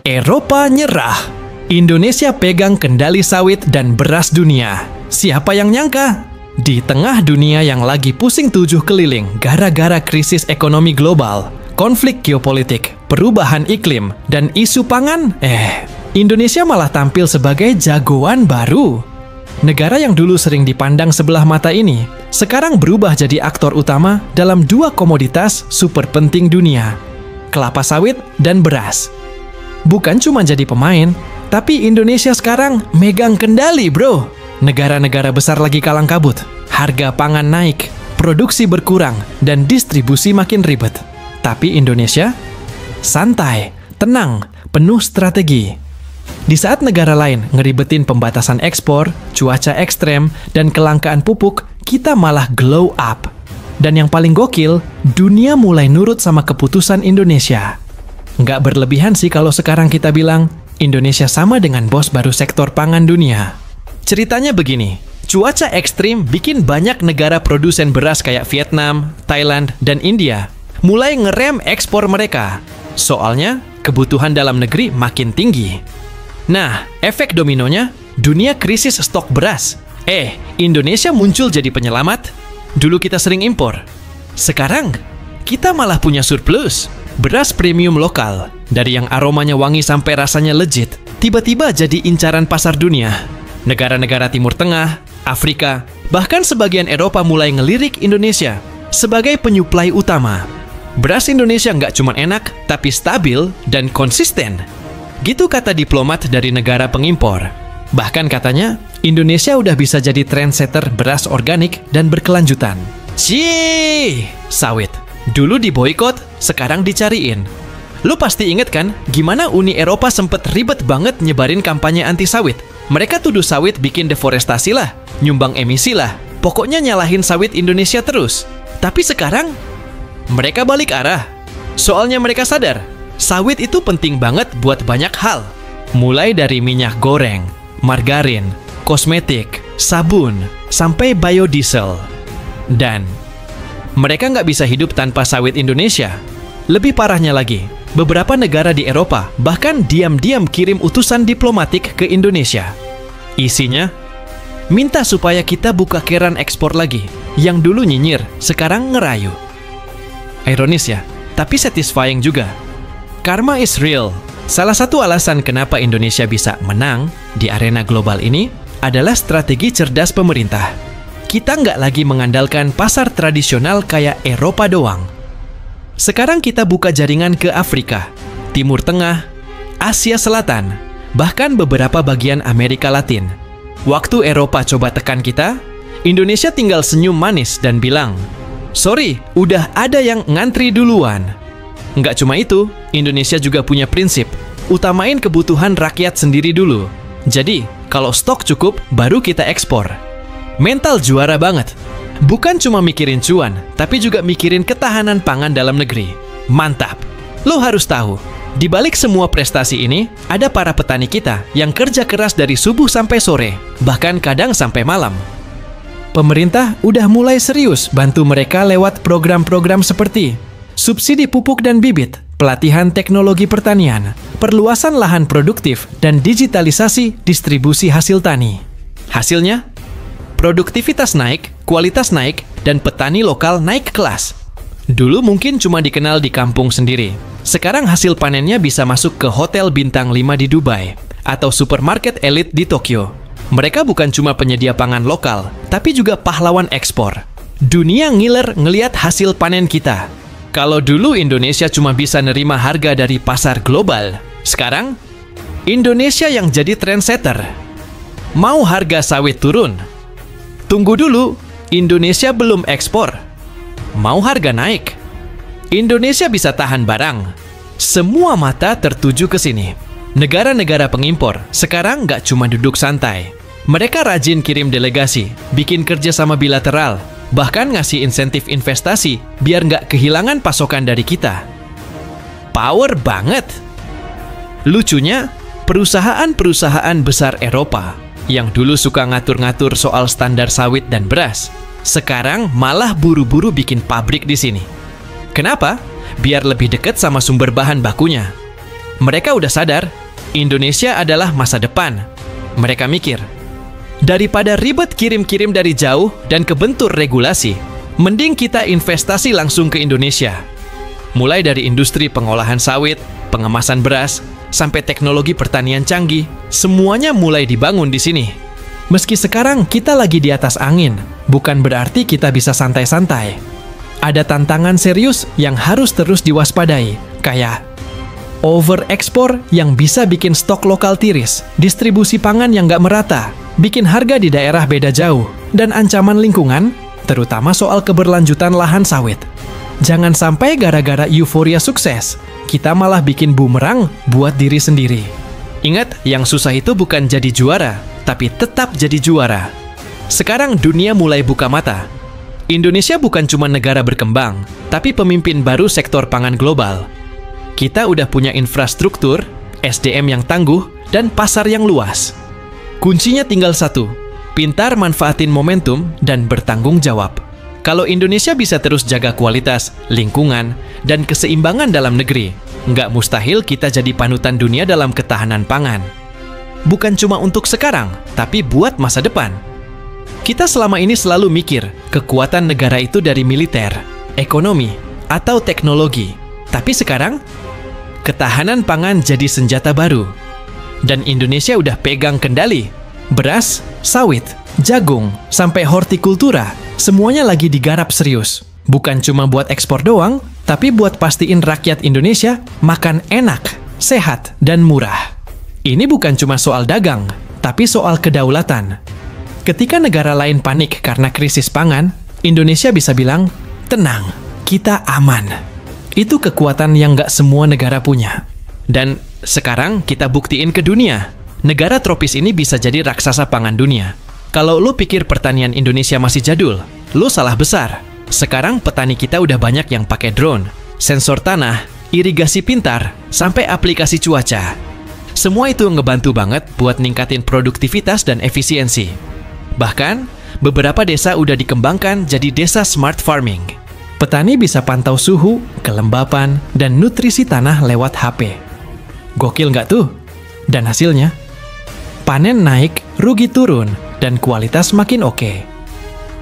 Eropa nyerah. Indonesia pegang kendali sawit dan beras dunia. Siapa yang nyangka? Di tengah dunia yang lagi pusing tujuh keliling gara-gara krisis ekonomi global, konflik geopolitik, perubahan iklim, dan isu pangan, Indonesia malah tampil sebagai jagoan baru. Negara yang dulu sering dipandang sebelah mata ini, sekarang berubah jadi aktor utama dalam dua komoditas super penting dunia, kelapa sawit dan beras. Bukan cuma jadi pemain, tapi Indonesia sekarang megang kendali, bro. Negara-negara besar lagi kalang kabut, harga pangan naik, produksi berkurang, dan distribusi makin ribet. Tapi Indonesia santai, tenang, penuh strategi. Di saat negara lain ngeribetin pembatasan ekspor, cuaca ekstrem, dan kelangkaan pupuk, kita malah glow up. Dan yang paling gokil, dunia mulai nurut sama keputusan Indonesia. Nggak berlebihan sih kalau sekarang kita bilang, Indonesia sama dengan bos baru sektor pangan dunia. Ceritanya begini, cuaca ekstrim bikin banyak negara produsen beras kayak Vietnam, Thailand, dan India mulai ngerem ekspor mereka. Soalnya, kebutuhan dalam negeri makin tinggi. Nah, efek dominonya, dunia krisis stok beras. Indonesia muncul jadi penyelamat. Dulu kita sering impor. Sekarang, kita malah punya surplus. Beras premium lokal, dari yang aromanya wangi sampai rasanya legit, tiba-tiba jadi incaran pasar dunia. Negara-negara Timur Tengah, Afrika, bahkan sebagian Eropa mulai ngelirik Indonesia sebagai penyuplai utama. Beras Indonesia nggak cuma enak, tapi stabil dan konsisten. Gitu kata diplomat dari negara pengimpor. Bahkan katanya, Indonesia udah bisa jadi trendsetter beras organik dan berkelanjutan. Sawit. Dulu diboikot, sekarang dicariin. Lu pasti inget kan, gimana Uni Eropa sempet ribet banget nyebarin kampanye anti sawit. Mereka tuduh sawit bikin deforestasi lah, nyumbang emisi lah. Pokoknya nyalahin sawit Indonesia terus. Tapi sekarang, mereka balik arah. Soalnya mereka sadar, sawit itu penting banget buat banyak hal. Mulai dari minyak goreng, margarin, kosmetik, sabun, sampai biodiesel. Dan mereka nggak bisa hidup tanpa sawit Indonesia. Lebih parahnya lagi, beberapa negara di Eropa bahkan diam-diam kirim utusan diplomatik ke Indonesia. Isinya, minta supaya kita buka keran ekspor lagi. Yang dulu nyinyir, sekarang ngerayu. Ironis ya, tapi satisfying juga. Karma is real. Salah satu alasan kenapa Indonesia bisa menang di arena global ini adalah strategi cerdas pemerintah. Kita nggak lagi mengandalkan pasar tradisional kayak Eropa doang. Sekarang kita buka jaringan ke Afrika, Timur Tengah, Asia Selatan, bahkan beberapa bagian Amerika Latin. Waktu Eropa coba tekan kita, Indonesia tinggal senyum manis dan bilang, "Sorry, udah ada yang ngantri duluan." Nggak cuma itu, Indonesia juga punya prinsip, utamain kebutuhan rakyat sendiri dulu. Jadi, kalau stok cukup, baru kita ekspor. Mental juara banget. Bukan cuma mikirin cuan, tapi juga mikirin ketahanan pangan dalam negeri. Mantap. Lo harus tahu, di balik semua prestasi ini, ada para petani kita yang kerja keras dari subuh sampai sore, bahkan kadang sampai malam. Pemerintah udah mulai serius bantu mereka lewat program-program seperti subsidi pupuk dan bibit, pelatihan teknologi pertanian, perluasan lahan produktif, dan digitalisasi distribusi hasil tani. Hasilnya, produktivitas naik, kualitas naik, dan petani lokal naik kelas. Dulu mungkin cuma dikenal di kampung sendiri. Sekarang hasil panennya bisa masuk ke hotel bintang 5 di Dubai atau supermarket elit di Tokyo. Mereka bukan cuma penyedia pangan lokal, tapi juga pahlawan ekspor. Dunia ngiler ngeliat hasil panen kita. Kalau dulu Indonesia cuma bisa nerima harga dari pasar global, sekarang Indonesia yang jadi trendsetter. Mau harga sawit turun? Tunggu dulu, Indonesia belum ekspor. Mau harga naik? Indonesia bisa tahan barang. Semua mata tertuju ke sini. Negara-negara pengimpor sekarang nggak cuma duduk santai. Mereka rajin kirim delegasi, bikin kerjasama bilateral, bahkan ngasih insentif investasi biar nggak kehilangan pasokan dari kita. Power banget! Lucunya, perusahaan-perusahaan besar Eropa yang dulu suka ngatur-ngatur soal standar sawit dan beras, sekarang malah buru-buru bikin pabrik di sini. Kenapa? Biar lebih dekat sama sumber bahan bakunya. Mereka udah sadar, Indonesia adalah masa depan. Mereka mikir, daripada ribet kirim-kirim dari jauh dan kebentur regulasi, mending kita investasi langsung ke Indonesia. Mulai dari industri pengolahan sawit, pengemasan beras, sampai teknologi pertanian canggih, semuanya mulai dibangun di sini. Meski sekarang kita lagi di atas angin, bukan berarti kita bisa santai-santai. Ada tantangan serius yang harus terus diwaspadai, kayak over-ekspor yang bisa bikin stok lokal tiris, distribusi pangan yang nggak merata, bikin harga di daerah beda jauh, dan ancaman lingkungan, terutama soal keberlanjutan lahan sawit. Jangan sampai gara-gara euforia sukses, kita malah bikin bumerang buat diri sendiri. Ingat, yang susah itu bukan jadi juara, tapi tetap jadi juara. Sekarang dunia mulai buka mata. Indonesia bukan cuma negara berkembang, tapi pemimpin baru sektor pangan global. Kita udah punya infrastruktur, SDM yang tangguh, dan pasar yang luas. Kuncinya tinggal satu, pintar manfaatin momentum dan bertanggung jawab. Kalau Indonesia bisa terus jaga kualitas, lingkungan, dan keseimbangan dalam negeri, nggak mustahil kita jadi panutan dunia dalam ketahanan pangan. Bukan cuma untuk sekarang, tapi buat masa depan. Kita selama ini selalu mikir, kekuatan negara itu dari militer, ekonomi, atau teknologi. Tapi sekarang, ketahanan pangan jadi senjata baru. Dan Indonesia udah pegang kendali. Beras, sawit, jagung, sampai hortikultura, semuanya lagi digarap serius. Bukan cuma buat ekspor doang, tapi buat pastiin rakyat Indonesia makan enak, sehat, dan murah. Ini bukan cuma soal dagang, tapi soal kedaulatan. Ketika negara lain panik karena krisis pangan, Indonesia bisa bilang, tenang, kita aman. Itu kekuatan yang nggak semua negara punya. Dan sekarang kita buktiin ke dunia, negara tropis ini bisa jadi raksasa pangan dunia. Kalau lu pikir pertanian Indonesia masih jadul, lu salah besar. Sekarang petani kita udah banyak yang pakai drone, sensor tanah, irigasi pintar, sampai aplikasi cuaca. Semua itu ngebantu banget buat ningkatin produktivitas dan efisiensi. Bahkan, beberapa desa udah dikembangkan jadi desa smart farming. Petani bisa pantau suhu, kelembapan, dan nutrisi tanah lewat HP. Gokil nggak tuh? Dan hasilnya? Panen naik, rugi turun, dan kualitas makin oke.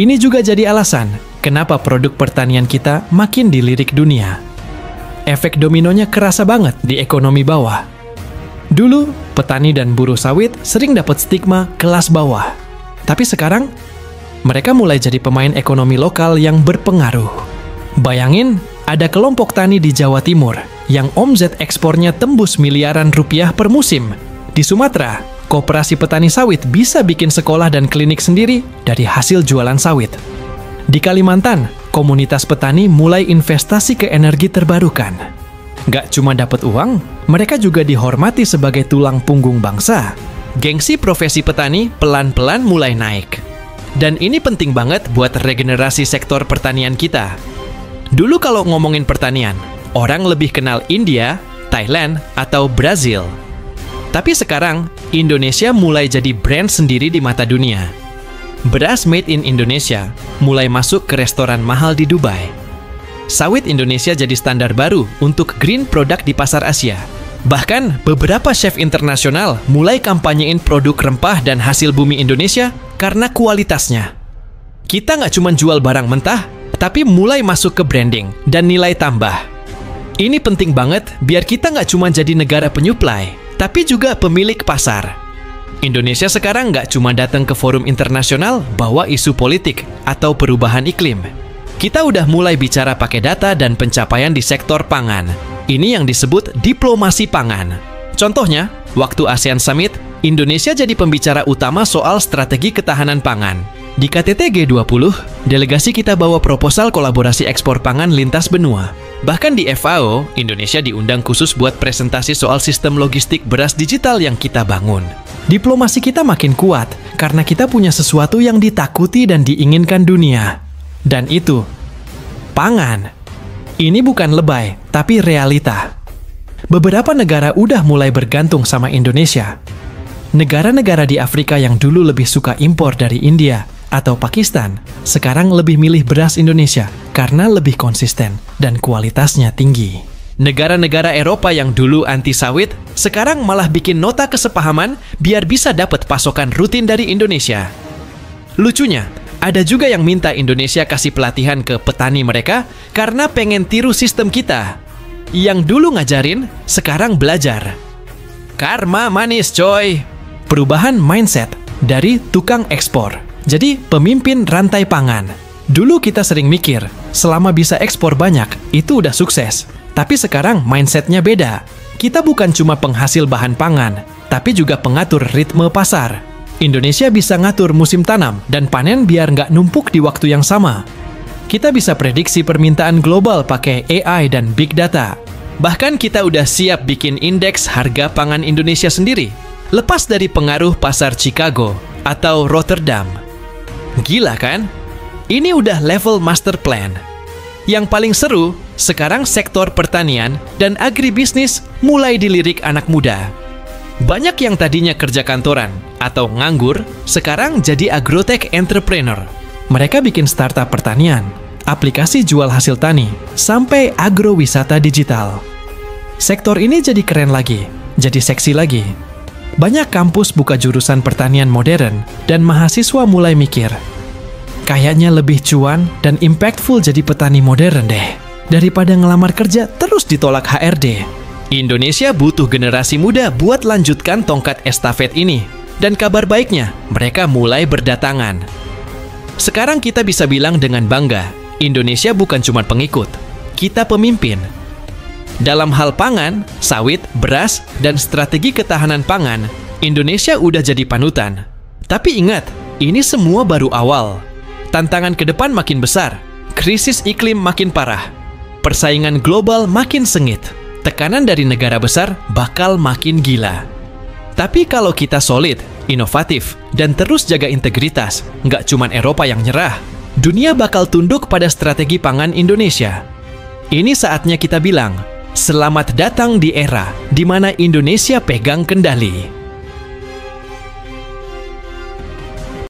Ini juga jadi alasan kenapa produk pertanian kita makin dilirik dunia. Efek dominonya kerasa banget di ekonomi bawah. Dulu, petani dan buruh sawit sering dapat stigma kelas bawah. Tapi sekarang, mereka mulai jadi pemain ekonomi lokal yang berpengaruh. Bayangin, ada kelompok tani di Jawa Timur yang omset ekspornya tembus miliaran rupiah per musim. Di Sumatera, koperasi petani sawit bisa bikin sekolah dan klinik sendiri dari hasil jualan sawit. Di Kalimantan, komunitas petani mulai investasi ke energi terbarukan. Gak cuma dapat uang, mereka juga dihormati sebagai tulang punggung bangsa. Gengsi profesi petani pelan-pelan mulai naik. Dan ini penting banget buat regenerasi sektor pertanian kita. Dulu kalau ngomongin pertanian, orang lebih kenal India, Thailand, atau Brazil. Tapi sekarang, Indonesia mulai jadi brand sendiri di mata dunia. Beras made in Indonesia mulai masuk ke restoran mahal di Dubai. Sawit Indonesia jadi standar baru untuk green product di pasar Asia. Bahkan, beberapa chef internasional mulai kampanyein produk rempah dan hasil bumi Indonesia karena kualitasnya. Kita nggak cuma jual barang mentah, tapi mulai masuk ke branding dan nilai tambah. Ini penting banget biar kita nggak cuma jadi negara penyuplai, tapi juga pemilik pasar. Indonesia sekarang nggak cuma datang ke forum internasional bawa isu politik atau perubahan iklim. Kita udah mulai bicara pakai data dan pencapaian di sektor pangan. Ini yang disebut diplomasi pangan. Contohnya, waktu ASEAN Summit, Indonesia jadi pembicara utama soal strategi ketahanan pangan. Di KTT G20, delegasi kita bawa proposal kolaborasi ekspor pangan lintas benua. Bahkan di FAO, Indonesia diundang khusus buat presentasi soal sistem logistik beras digital yang kita bangun. Diplomasi kita makin kuat karena kita punya sesuatu yang ditakuti dan diinginkan dunia. Dan itu, pangan. Ini bukan lebay, tapi realita. Beberapa negara udah mulai bergantung sama Indonesia. Negara-negara di Afrika yang dulu lebih suka impor dari India atau Pakistan, sekarang lebih milih beras Indonesia karena lebih konsisten dan kualitasnya tinggi. Negara-negara Eropa yang dulu anti sawit, sekarang malah bikin nota kesepahaman biar bisa dapat pasokan rutin dari Indonesia. Lucunya, ada juga yang minta Indonesia kasih pelatihan ke petani mereka karena pengen tiru sistem kita. Yang dulu ngajarin, sekarang belajar. Karma manis coy. Perubahan mindset dari tukang ekspor jadi pemimpin rantai pangan. Dulu kita sering mikir, selama bisa ekspor banyak, itu udah sukses. Tapi sekarang mindsetnya beda. Kita bukan cuma penghasil bahan pangan, tapi juga pengatur ritme pasar. Indonesia bisa ngatur musim tanam dan panen biar nggak numpuk di waktu yang sama. Kita bisa prediksi permintaan global pakai AI dan big data. Bahkan kita udah siap bikin indeks harga pangan Indonesia sendiri, lepas dari pengaruh pasar Chicago atau Rotterdam. Gila kan? Ini udah level master plan. Yang paling seru, sekarang sektor pertanian dan agribisnis mulai dilirik anak muda. Banyak yang tadinya kerja kantoran atau nganggur, sekarang jadi agrotech entrepreneur. Mereka bikin startup pertanian, aplikasi jual hasil tani, sampai agrowisata digital. Sektor ini jadi keren lagi, jadi seksi lagi. Banyak kampus buka jurusan pertanian modern, dan mahasiswa mulai mikir, kayaknya lebih cuan dan impactful jadi petani modern deh, daripada ngelamar kerja terus ditolak HRD. Indonesia butuh generasi muda buat lanjutkan tongkat estafet ini. Dan kabar baiknya, mereka mulai berdatangan. Sekarang kita bisa bilang dengan bangga, Indonesia bukan cuma pengikut, kita pemimpin. Dalam hal pangan, sawit, beras, dan strategi ketahanan pangan, Indonesia udah jadi panutan. Tapi ingat, ini semua baru awal. Tantangan ke depan makin besar, krisis iklim makin parah, persaingan global makin sengit, tekanan dari negara besar bakal makin gila. Tapi kalau kita solid, inovatif, dan terus jaga integritas, nggak cuman Eropa yang nyerah, dunia bakal tunduk pada strategi pangan Indonesia. Ini saatnya kita bilang, selamat datang di era di mana Indonesia pegang kendali.